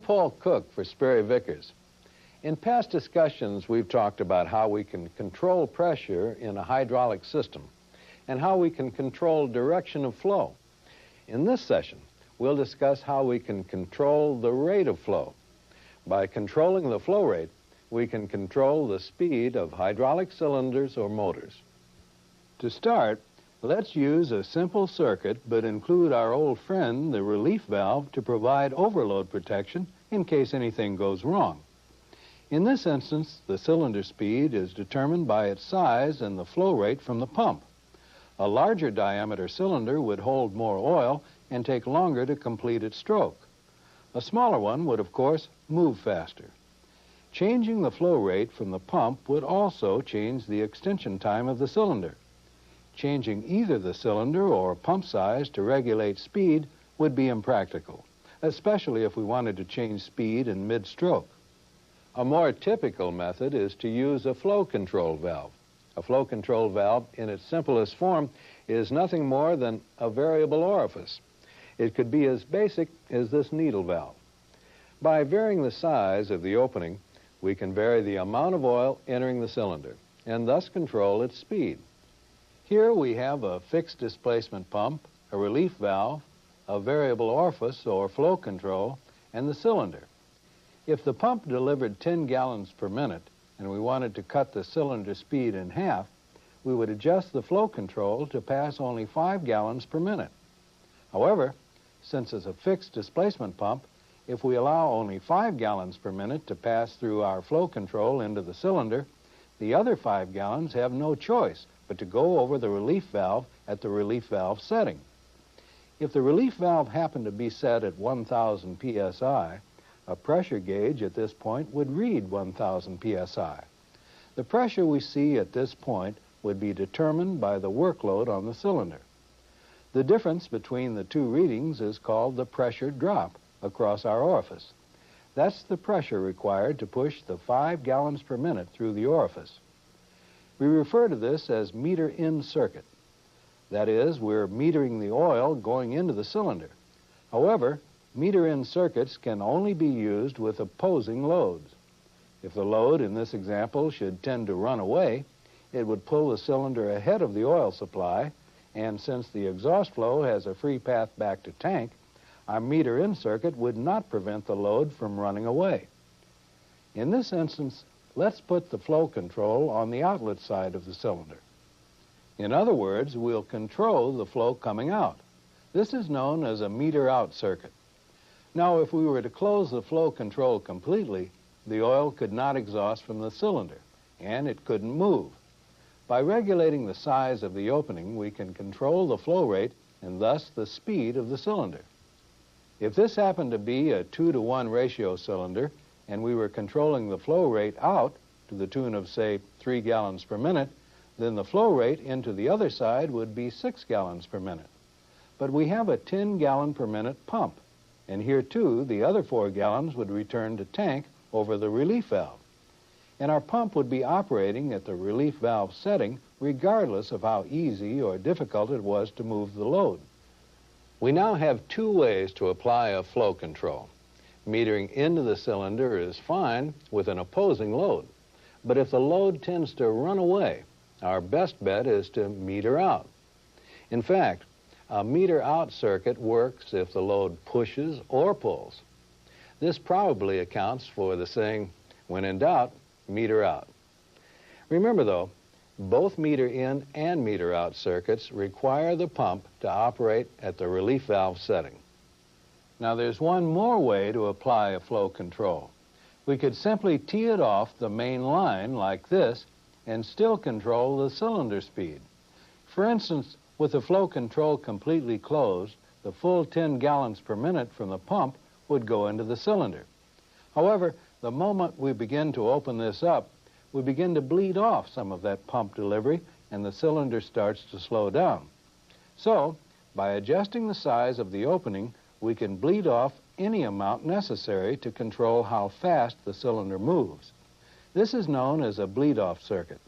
Paul Cook for Sperry Vickers. In past discussions, we've talked about how we can control pressure in a hydraulic system and how we can control direction of flow. In this session, we'll discuss how we can control the rate of flow. By controlling the flow rate, we can control the speed of hydraulic cylinders or motors. To start, let's use a simple circuit, but include our old friend, the relief valve, to provide overload protection in case anything goes wrong. In this instance, the cylinder speed is determined by its size and the flow rate from the pump. A larger diameter cylinder would hold more oil and take longer to complete its stroke. A smaller one would, of course, move faster. Changing the flow rate from the pump would also change the extension time of the cylinder. Changing either the cylinder or pump size to regulate speed would be impractical, especially if we wanted to change speed in mid-stroke. A more typical method is to use a flow control valve. A flow control valve, in its simplest form, is nothing more than a variable orifice. It could be as basic as this needle valve. By varying the size of the opening, we can vary the amount of oil entering the cylinder and thus control its speed. Here we have a fixed displacement pump, a relief valve, a variable orifice or flow control, and the cylinder. If the pump delivered 10 gallons per minute and we wanted to cut the cylinder speed in half, we would adjust the flow control to pass only 5 gallons per minute. However, since it's a fixed displacement pump, if we allow only 5 gallons per minute to pass through our flow control into the cylinder, the other 5 gallons have no choice but to go over the relief valve at the relief valve setting. If the relief valve happened to be set at 1,000 psi, a pressure gauge at this point would read 1,000 psi. The pressure we see at this point would be determined by the workload on the cylinder. The difference between the two readings is called the pressure drop across our orifice. That's the pressure required to push the 5 gallons per minute through the orifice. We refer to this as meter-in circuit. That is, we're metering the oil going into the cylinder. However, meter-in circuits can only be used with opposing loads. If the load in this example should tend to run away, it would pull the cylinder ahead of the oil supply, and since the exhaust flow has a free path back to tank, our meter-in circuit would not prevent the load from running away. In this instance, let's put the flow control on the outlet side of the cylinder. In other words, we'll control the flow coming out. This is known as a meter-out circuit. Now, if we were to close the flow control completely, the oil could not exhaust from the cylinder, and it couldn't move. By regulating the size of the opening, we can control the flow rate and thus the speed of the cylinder. If this happened to be a 2-to-1 ratio cylinder, and we were controlling the flow rate out to the tune of, say, 3 gallons per minute, then the flow rate into the other side would be 6 gallons per minute. But we have a 10-gallon per minute pump, and here, too, the other 4 gallons would return to tank over the relief valve. And our pump would be operating at the relief valve setting regardless of how easy or difficult it was to move the load. We now have two ways to apply a flow control. Metering into the cylinder is fine with an opposing load, but if the load tends to run away, our best bet is to meter out. In fact, a meter-out circuit works if the load pushes or pulls. This probably accounts for the saying, when in doubt, meter out. Remember, though, both meter-in and meter-out circuits require the pump to operate at the relief valve setting. Now, there's one more way to apply a flow control. We could simply tee it off the main line like this and still control the cylinder speed. For instance, with the flow control completely closed, the full 10 gallons per minute from the pump would go into the cylinder. However, the moment we begin to open this up, we begin to bleed off some of that pump delivery, and the cylinder starts to slow down. So, by adjusting the size of the opening, we can bleed off any amount necessary to control how fast the cylinder moves. This is known as a bleed-off circuit.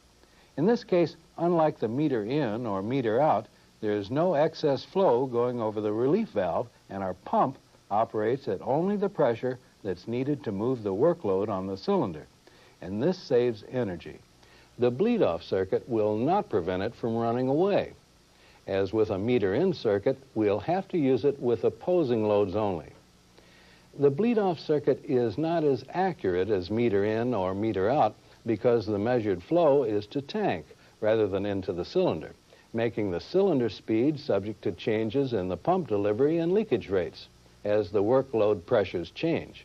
In this case, unlike the meter in or meter out, there is no excess flow going over the relief valve, and our pump operates at only the pressure that's needed to move the workload on the cylinder, and this saves energy. The bleed-off circuit will not prevent it from running away. As with a meter-in circuit, we'll have to use it with opposing loads only. The bleed-off circuit is not as accurate as meter-in or meter-out because the measured flow is to tank rather than into the cylinder, making the cylinder speed subject to changes in the pump delivery and leakage rates as the workload pressures change.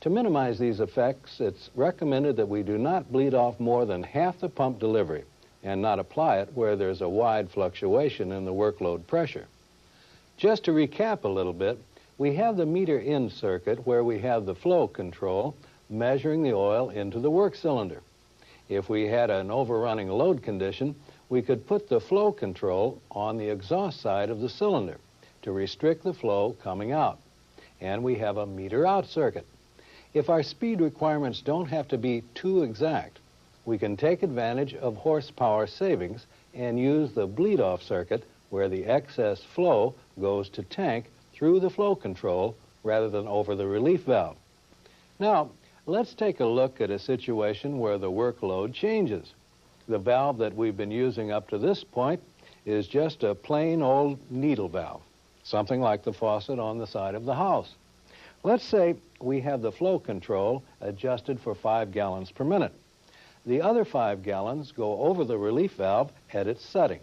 To minimize these effects, it's recommended that we do not bleed off more than half the pump delivery and not apply it where there's a wide fluctuation in the workload pressure. Just to recap a little bit, we have the meter-in circuit where we have the flow control measuring the oil into the work cylinder. If we had an overrunning load condition, we could put the flow control on the exhaust side of the cylinder to restrict the flow coming out. And we have a meter-out circuit. If our speed requirements don't have to be too exact, we can take advantage of horsepower savings and use the bleed-off circuit where the excess flow goes to tank through the flow control rather than over the relief valve. Now, let's take a look at a situation where the workload changes. The valve that we've been using up to this point is just a plain old needle valve, something like the faucet on the side of the house. Let's say we have the flow control adjusted for 5 gallons per minute. The other 5 gallons go over the relief valve at its setting.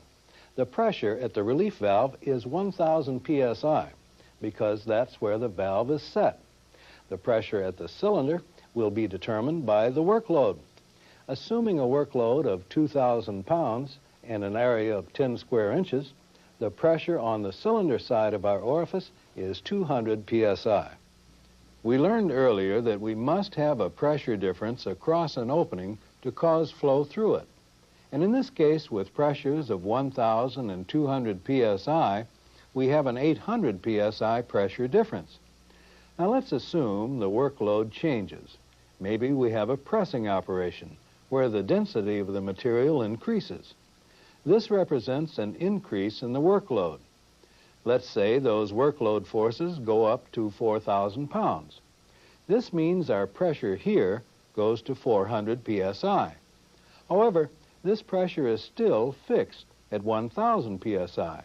The pressure at the relief valve is 1,000 psi because that's where the valve is set. The pressure at the cylinder will be determined by the workload. Assuming a workload of 2,000 pounds and an area of 10 square inches, the pressure on the cylinder side of our orifice is 200 psi. We learned earlier that we must have a pressure difference across an opening to cause flow through it. And in this case, with pressures of 1,000 and 200 psi, we have an 800 psi pressure difference. Now let's assume the workload changes. Maybe we have a pressing operation where the density of the material increases. This represents an increase in the workload. Let's say those workload forces go up to 4,000 pounds. This means our pressure here goes to 400 psi. However, this pressure is still fixed at 1,000 psi,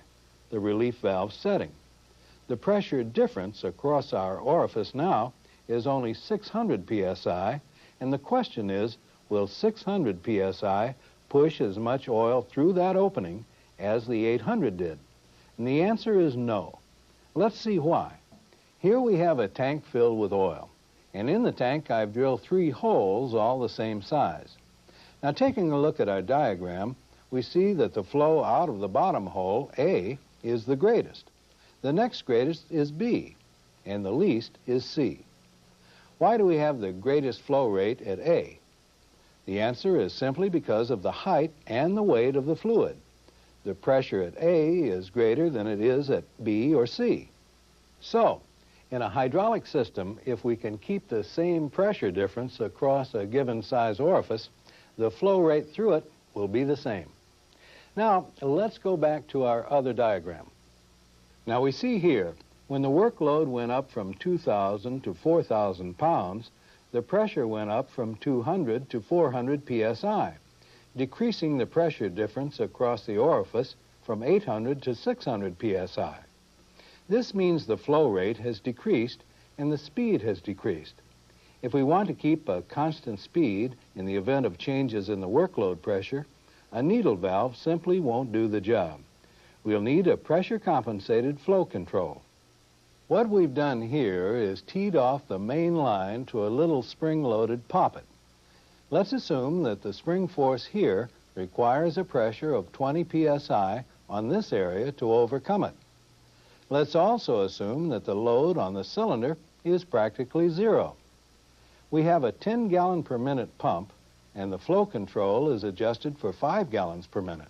the relief valve setting. The pressure difference across our orifice now is only 600 psi, and the question is, will 600 psi push as much oil through that opening as the 800 did? And the answer is no. Let's see why. Here we have a tank filled with oil, and in the tank I've drilled 3 holes all the same size. Now taking a look at our diagram, we see that the flow out of the bottom hole, A, is the greatest. The next greatest is B, and the least is C. Why do we have the greatest flow rate at A? The answer is simply because of the height and the weight of the fluid. The pressure at A is greater than it is at B or C. So, in a hydraulic system, if we can keep the same pressure difference across a given size orifice, the flow rate through it will be the same. Now, let's go back to our other diagram. Now we see here, when the workload went up from 2,000 to 4,000 pounds, the pressure went up from 200 to 400 psi, decreasing the pressure difference across the orifice from 800 to 600 psi. This means the flow rate has decreased and the speed has decreased. If we want to keep a constant speed in the event of changes in the workload pressure, a needle valve simply won't do the job. We'll need a pressure-compensated flow control. What we've done here is teed off the main line to a little spring-loaded poppet. Let's assume that the spring force here requires a pressure of 20 psi on this area to overcome it. Let's also assume that the load on the cylinder is practically 0. We have a 10-gallon per minute pump, and the flow control is adjusted for 5 gallons per minute.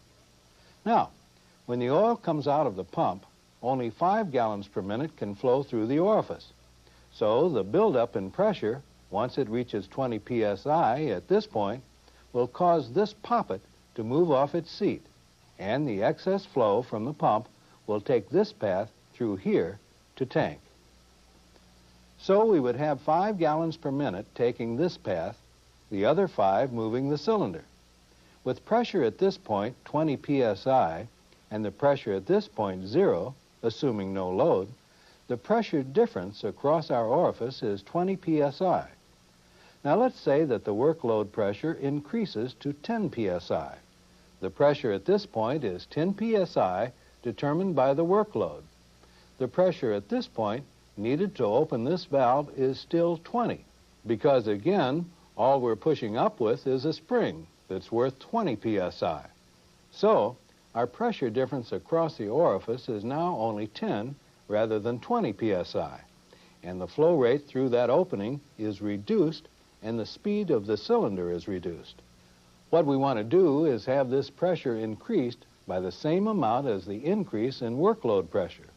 Now, when the oil comes out of the pump, only 5 gallons per minute can flow through the orifice. So the buildup in pressure, once it reaches 20 psi at this point, will cause this poppet to move off its seat, and the excess flow from the pump will take this path through here to tank. So we would have 5 gallons per minute taking this path, the other 5 moving the cylinder. With pressure at this point 20 psi and the pressure at this point 0, assuming no load, the pressure difference across our orifice is 20 psi. Now let's say that the workload pressure increases to 10 psi. The pressure at this point is 10 psi determined by the workload. The pressure at this point needed to open this valve is still 20 because, again, all we're pushing up with is a spring that's worth 20 psi. So our pressure difference across the orifice is now only 10 rather than 20 psi, and the flow rate through that opening is reduced and the speed of the cylinder is reduced. What we want to do is have this pressure increased by the same amount as the increase in workload pressure.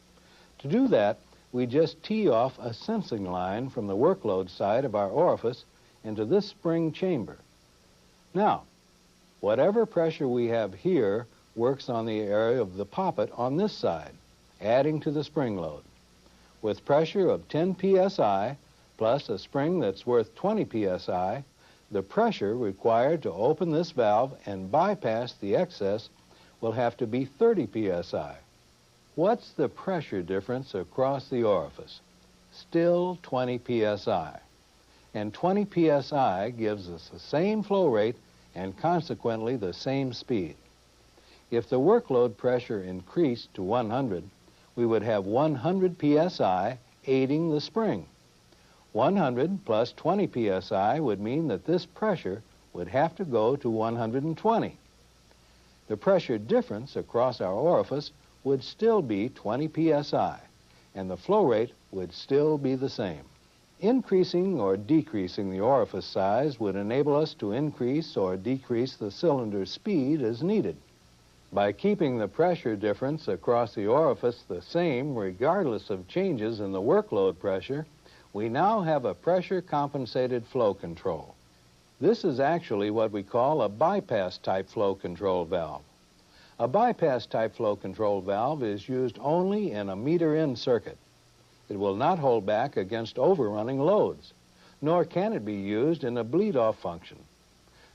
To do that, we just tee off a sensing line from the workload side of our orifice into this spring chamber. Now, whatever pressure we have here works on the area of the poppet on this side, adding to the spring load. With pressure of 10 psi plus a spring that's worth 20 psi, the pressure required to open this valve and bypass the excess will have to be 30 psi. What's the pressure difference across the orifice? Still 20 psi. And 20 psi gives us the same flow rate and consequently the same speed. If the workload pressure increased to 100, we would have 100 psi aiding the spring. 100 plus 20 psi would mean that this pressure would have to go to 120. The pressure difference across our orifice would still be 20 psi, and the flow rate would still be the same. Increasing or decreasing the orifice size would enable us to increase or decrease the cylinder's speed as needed. By keeping the pressure difference across the orifice the same regardless of changes in the workload pressure, we now have a pressure-compensated flow control. This is actually what we call a bypass-type flow control valve. A bypass-type flow control valve is used only in a meter-in circuit. It will not hold back against overrunning loads, nor can it be used in a bleed-off function.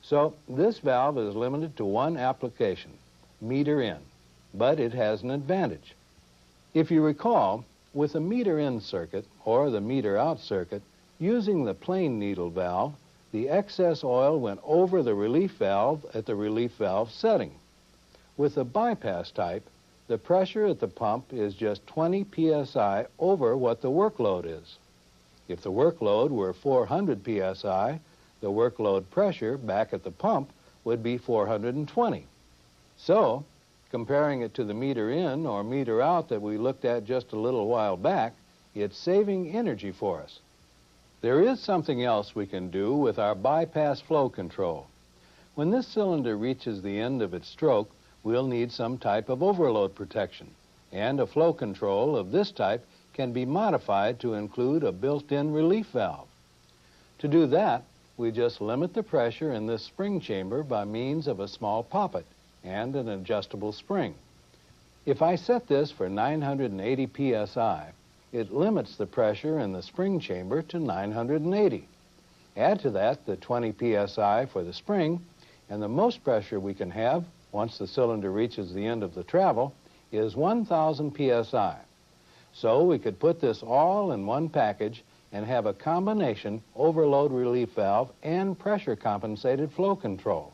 So this valve is limited to one application, meter-in, but it has an advantage. If you recall, with a meter-in circuit or the meter-out circuit, using the plain needle valve, the excess oil went over the relief valve at the relief valve setting. With the bypass type, the pressure at the pump is just 20 psi over what the workload is. If the workload were 400 psi, the workload pressure back at the pump would be 420. So, comparing it to the meter in or meter out that we looked at just a little while back, it's saving energy for us. There is something else we can do with our bypass flow control. When this cylinder reaches the end of its stroke, we'll need some type of overload protection, and a flow control of this type can be modified to include a built-in relief valve. To do that, we just limit the pressure in this spring chamber by means of a small poppet and an adjustable spring. If I set this for 980 psi, it limits the pressure in the spring chamber to 980. Add to that the 20 psi for the spring, and the most pressure we can have once the cylinder reaches the end of the travel is 1,000 psi. So we could put this all in one package and have a combination overload relief valve and pressure compensated flow control.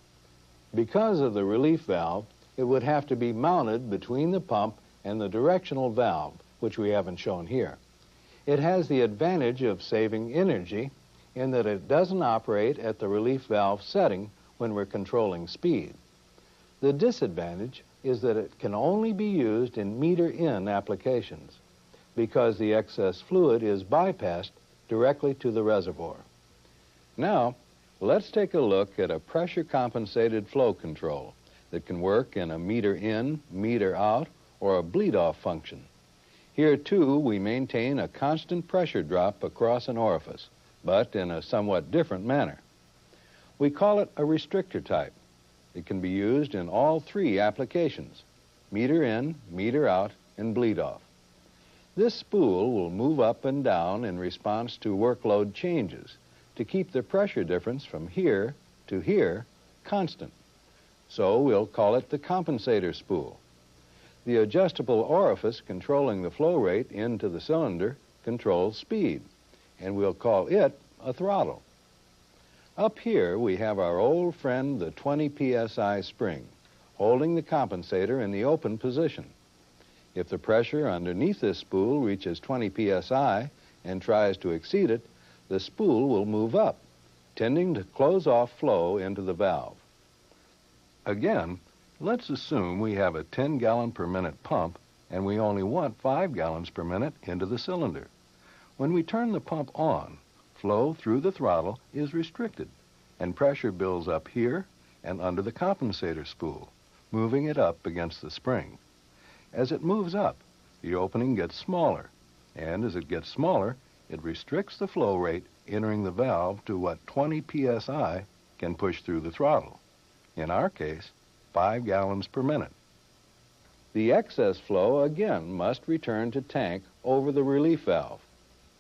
Because of the relief valve, it would have to be mounted between the pump and the directional valve, which we haven't shown here. It has the advantage of saving energy in that it doesn't operate at the relief valve setting when we're controlling speed. The disadvantage is that it can only be used in meter-in applications because the excess fluid is bypassed directly to the reservoir. Now, let's take a look at a pressure-compensated flow control that can work in a meter-in, meter-out, or a bleed-off function. Here, too, we maintain a constant pressure drop across an orifice, but in a somewhat different manner. We call it a restrictor type. It can be used in all three applications, meter-in, meter-out, and bleed-off. This spool will move up and down in response to workload changes to keep the pressure difference from here to here constant. So we'll call it the compensator spool. The adjustable orifice controlling the flow rate into the cylinder controls speed, and we'll call it a throttle. Up here we have our old friend, the 20 psi spring, holding the compensator in the open position. If the pressure underneath this spool reaches 20 psi and tries to exceed it, the spool will move up, tending to close off flow into the valve. Again, let's assume we have a 10-gallon per minute pump and we only want 5 gallons per minute into the cylinder. When we turn the pump on, flow through the throttle is restricted and pressure builds up here and under the compensator spool, moving it up against the spring. As it moves up, the opening gets smaller, and as it gets smaller, it restricts the flow rate entering the valve to what 20 psi can push through the throttle. In our case, 5 gallons per minute. The excess flow again must return to tank over the relief valve.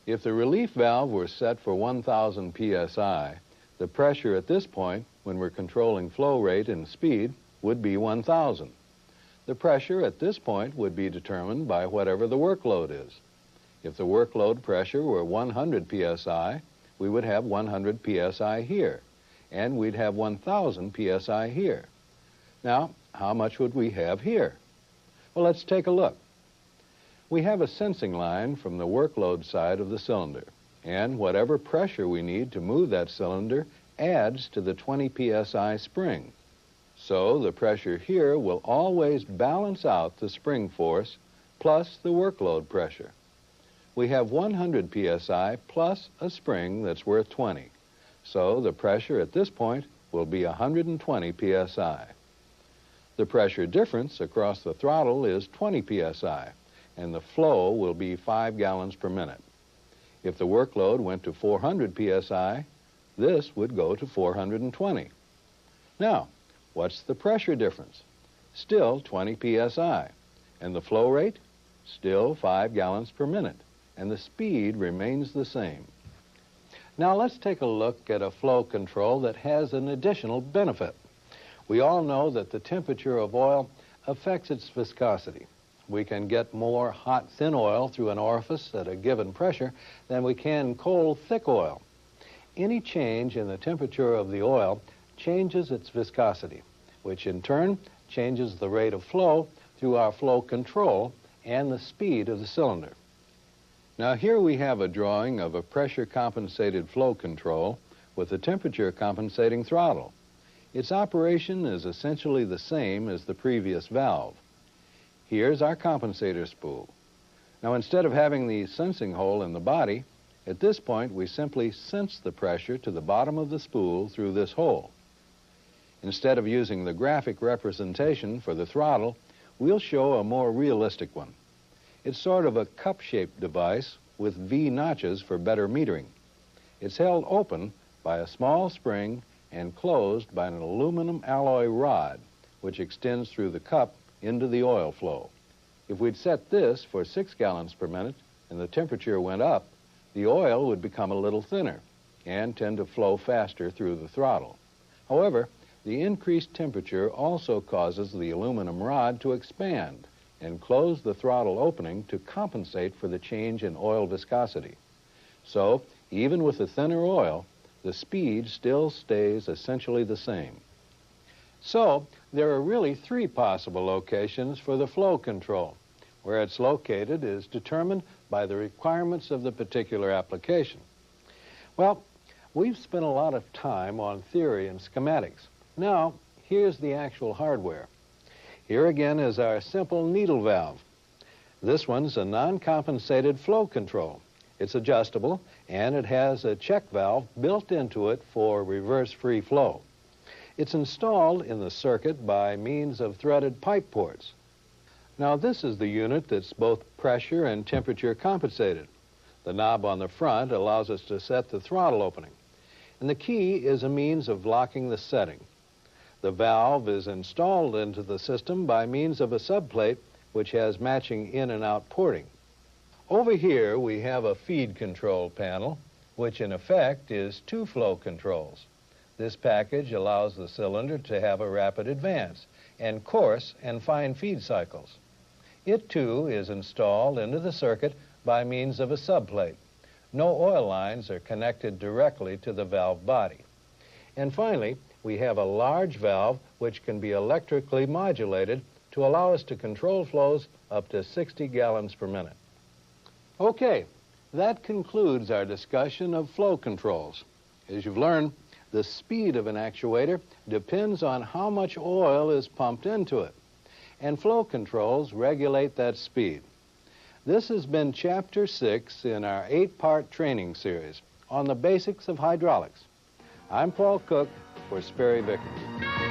If the relief valve were set for 1000 psi, the pressure at this point, when we're controlling flow rate and speed, would be 1000. The pressure at this point would be determined by whatever the workload is. If the workload pressure were 100 psi, we would have 100 psi here, and we'd have 1000 psi here. Now, how much would we have here? Well, let's take a look. We have a sensing line from the workload side of the cylinder, and whatever pressure we need to move that cylinder adds to the 20 psi spring. So the pressure here will always balance out the spring force plus the workload pressure. We have 100 psi plus a spring that's worth 20. So the pressure at this point will be 120 psi. The pressure difference across the throttle is 20 psi, and the flow will be 5 gallons per minute. If the workload went to 400 psi, this would go to 420. Now, what's the pressure difference? Still 20 psi. And the flow rate? Still 5 gallons per minute. And the speed remains the same. Now let's take a look at a flow control that has an additional benefit. We all know that the temperature of oil affects its viscosity. We can get more hot, thin oil through an orifice at a given pressure than we can cold, thick oil. Any change in the temperature of the oil changes its viscosity, which in turn changes the rate of flow through our flow control and the speed of the cylinder. Now here we have a drawing of a pressure-compensated flow control with a temperature-compensating throttle. Its operation is essentially the same as the previous valve. Here's our compensator spool. Now instead of having the sensing hole in the body, at this point we simply sense the pressure to the bottom of the spool through this hole. Instead of using the graphic representation for the throttle, we'll show a more realistic one. It's sort of a cup-shaped device with V notches for better metering. It's held open by a small spring and closed by an aluminum alloy rod, which extends through the cup into the oil flow. If we'd set this for 6 gallons per minute and the temperature went up, the oil would become a little thinner and tend to flow faster through the throttle. However, the increased temperature also causes the aluminum rod to expand and close the throttle opening to compensate for the change in oil viscosity. So, even with the thinner oil, the speed still stays essentially the same. So, there are really 3 possible locations for the flow control. Where it's located is determined by the requirements of the particular application. Well, we've spent a lot of time on theory and schematics. Now, here's the actual hardware. Here again is our simple needle valve. This one's a non-compensated flow control. It's adjustable, and it has a check valve built into it for reverse free flow. It's installed in the circuit by means of threaded pipe ports. Now this is the unit that's both pressure and temperature compensated. The knob on the front allows us to set the throttle opening, and the key is a means of locking the setting. The valve is installed into the system by means of a subplate which has matching in and out porting. Over here we have a feed control panel, which in effect is two flow controls. This package allows the cylinder to have a rapid advance and coarse and fine feed cycles. It too is installed into the circuit by means of a subplate. No oil lines are connected directly to the valve body. And finally, we have a large valve which can be electrically modulated to allow us to control flows up to 60 gallons per minute. Okay, that concludes our discussion of flow controls. As you've learned, the speed of an actuator depends on how much oil is pumped into it, and flow controls regulate that speed. This has been Chapter 6 in our 8-part training series on the basics of hydraulics. I'm Paul Cook for Sperry Vickers.